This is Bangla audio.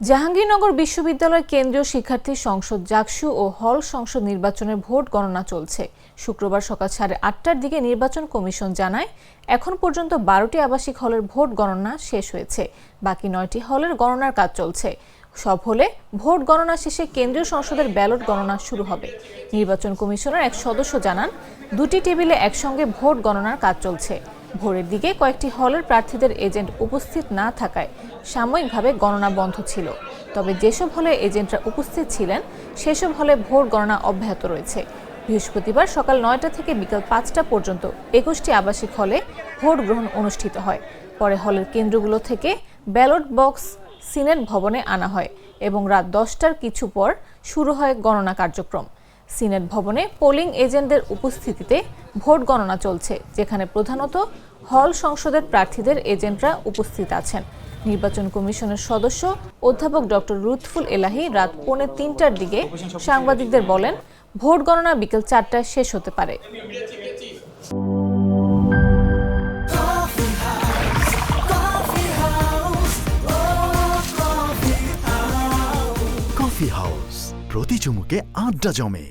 জাহাঙ্গীরনগর বিশ্ববিদ্যালয় কেন্দ্রীয় শিক্ষার্থী সংসদ জাকসু ও হল সংসদ নির্বাচনের ভোট গণনা চলছে। শুক্রবার সকাল 8:30টার দিকে নির্বাচন কমিশন জানায়, এখন পর্যন্ত 12টি আবাসিক হলের ভোট গণনা শেষ হয়েছে। বাকি 9টি হলের গণনার কাজ চলছে। সব হলে ভোট গণনা শেষে কেন্দ্রীয় সংসদের ব্যালট গণনা শুরু হবে। নির্বাচন কমিশনের এক সদস্য জানান, 2টি টেবিলে একসঙ্গে ভোট গণনার কাজ চলছে। ভোরের দিকে কয়েকটি হলের প্রার্থীদের এজেন্ট উপস্থিত না থাকায় সাময়িকভাবে গণনা বন্ধ ছিল। তবে যেসব হলে এজেন্টরা উপস্থিত ছিলেন সেসব হলে ভোট গণনা অব্যাহত রয়েছে। বৃহস্পতিবার সকাল 9টা থেকে বিকাল 5টা পর্যন্ত 21টি আবাসিক হলে ভোট গ্রহণ অনুষ্ঠিত হয়। পরে হলের কেন্দ্রগুলো থেকে ব্যালট বক্স সিনেট ভবনে আনা হয় এবং রাত 10টার কিছু পর শুরু হয় গণনা কার্যক্রম। সিনেট ভবনে পোলিং এজেন্টদের উপস্থিতিতে ভোট গণনা চলছে, যেখানে প্রধানত হল সংসদের প্রার্থীদের এজেন্টরা উপস্থিত আছেন। নির্বাচন কমিশনের সদস্য অধ্যাপক ডক্টর লুৎফুল এলাহী রাত 2:45টার দিকে সাংবাদিকদের বলেন, ভোট গণনা বিকেল 4টায় শেষ হতে পারে। কফি হাউস, প্রতি চুমুকে আড্ডা জমে।